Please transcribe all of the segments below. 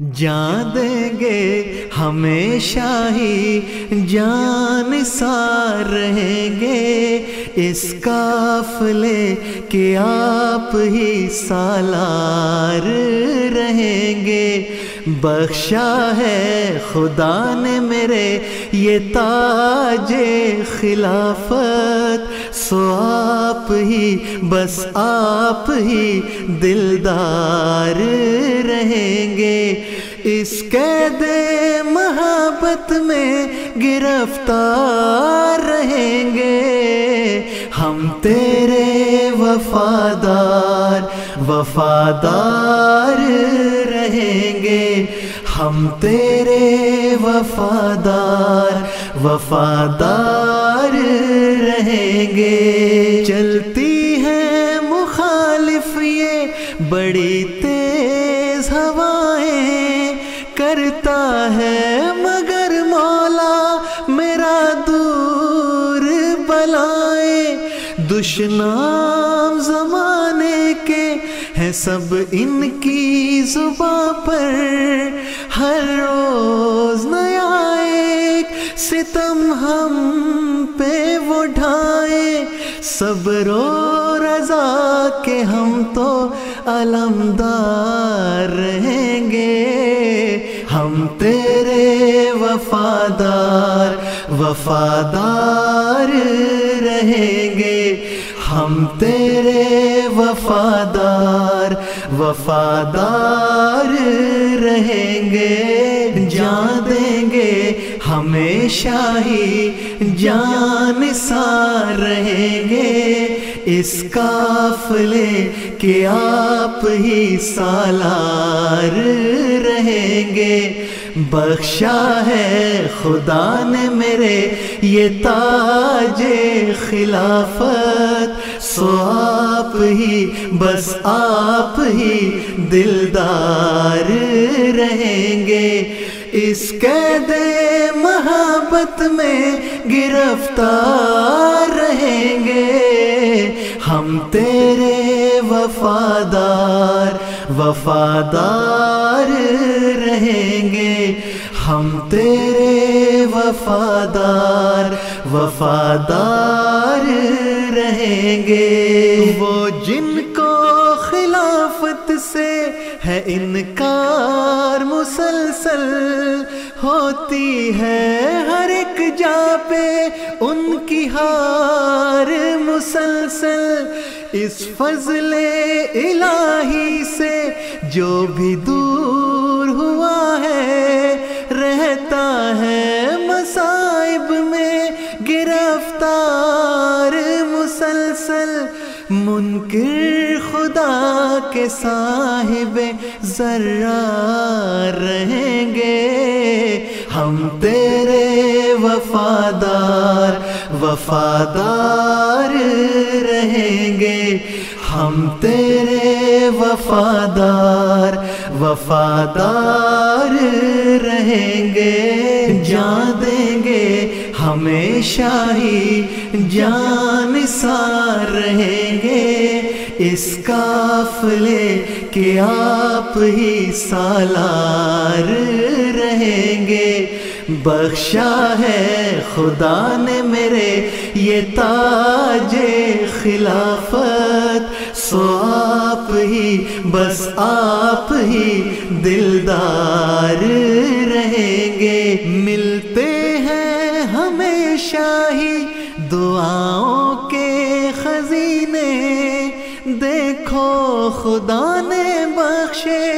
جان دیں گے ہمیشہ ہی جان نثار رہیں گے، اس قافلے کے آپ ہی سالار رہیں گے۔ بخشا ہے خدا نے میرے یہ تاج خلافت، سو آپ ہی بس آپ ہی دلدار رہیں گے۔ اس قید محبت میں گرفتار رہیں گے، ہم تیرے وفادار وفادار رہیں گے، ہم تیرے وفادار وفادار رہیں گے۔ چلتی ہے مخالف یہ بڑی تیز ہوائیں، کرتا ہے مگر مولا میرا دور بلائیں۔ دشنام زمانے کے ہیں سب ان کی زباں پر، ہر روز نیا ایک ستم ہم پہ وہ ڈھائیں۔ صبر و رضا کے ہم تو علمدار رہیں گے، ہم تیرے وفادار وفادار رہیں گے، ہم تیرے وفادار وفادار رہیں گے۔ جان دیں گے ہمیشہ ہی جان نثار رہیں گے، اس قافلے کے آپ ہی سالار رہیں گے۔ بخشا ہے خدا نے میرے یہ تاج خلافت، سو آپ ہی بس آپ ہی دلدار رہیں گے۔ اس قید محبت میں گرفتار رہیں گے، ہم تیرے وفادار وفادار رہیں گے، ہم تیرے وفادار وفادار رہیں گے۔ وہ جن کو خلافت سے ہے انکار مسلسل، ہوتی ہے ہر ایک جا پہ ان کی ہار مسلسل۔ اس فضل الہی سے جو بھی دور ہوا ہے، رہتا ہے مصائب میں گرفتار مسلسل۔ منکر خدا کے صاحب ذرار رہیں گے، ہم تیرے وفادار وفادار رہیں گے، ہم تیرے وفادار وفادار رہیں گے۔ جان دیں گے ہمیشہ ہی جان نثار رہیں گے، اس قافلے کے آپ ہی سالار رہیں گے۔ بخشا ہے خدا نے میرے یہ تاج خلافت، سو آپ ہی بس آپ ہی دلدار رہیں گے۔ ملتے ہیں ہمیشہ ہی دعاؤں کے خزینے، دیکھو خدا نے بخشے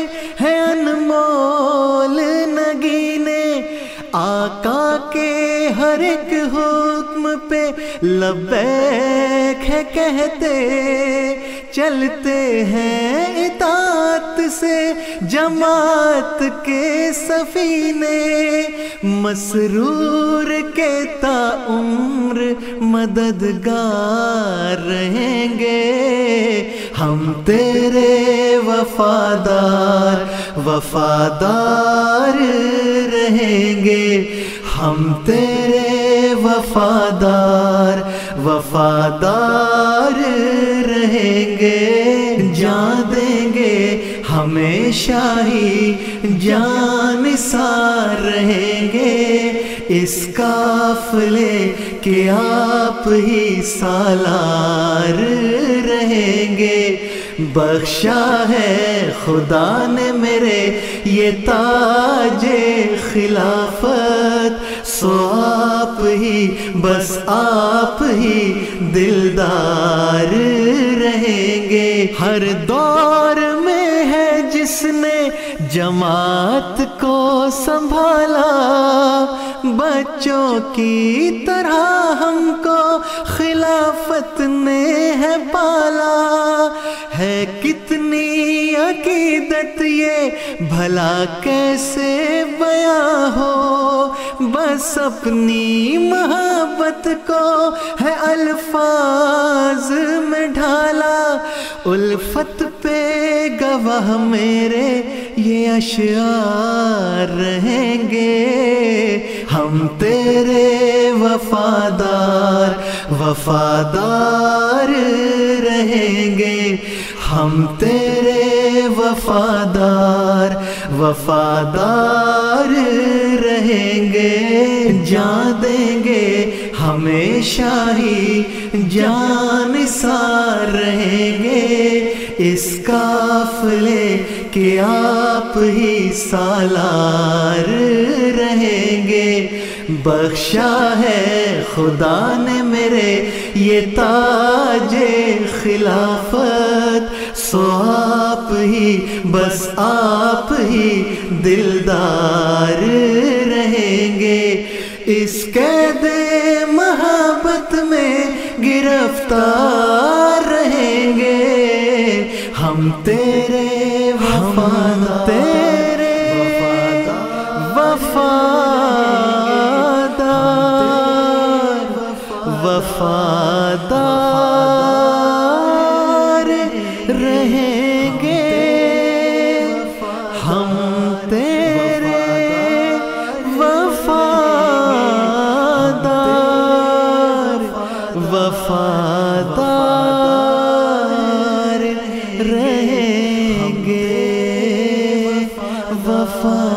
ہیں انمول نگینے۔ آقا کے ہر ایک حکم پہ لبیک ہے کہتے، چلتے ہیں اطاعت سے جماعت کے سفینے۔ مسرور کے تا عمر مددگار رہیں گے، ہم تیرے وفادار وفادار رہیں گے، ہم تیرے وفادار وفادار رہیں گے۔ جان دیں گے ہم ہمیشہ ہی جانثار رہیں گے، اس قافلے کے آپ ہی سالار رہیں گے۔ بخشا ہے خدا نے میرے یہ تاج خلافت، سو آپ ہی بس آپ ہی دلدار رہیں گے۔ ہر دور میں ہے جس نے جماعت کو سنبھالا، بچوں کی طرح ہم کو خلافت نے ہے پالا۔ ہے کتنی عقیدت یہ بھلا کیسے بیاں ہو، بس اپنی محبت کو ہے الفاظ میں ڈھالا۔ الفت پہ گواہ میرے یہ اشعار رہیں گے، ہم تیرے وفادار وفادار رہیں گے، ہم تیرے وفادار وفادار رہیں گے۔ جان دیں گے ہمیشہ ہی جانثار رہیں گے، اس قافلے کے آپ ہی سالار رہیں گے۔ بخشا ہے خدا نے میرے یہ تاج خلافت، سو آپ ہی بس آپ ہی دلدار رہیں گے۔ اس قید محبت میں گرفتار رہیں گے، ہم تیرے وفادار رہیں گے، ہم تیرے وفادار رہیں گے، وفادار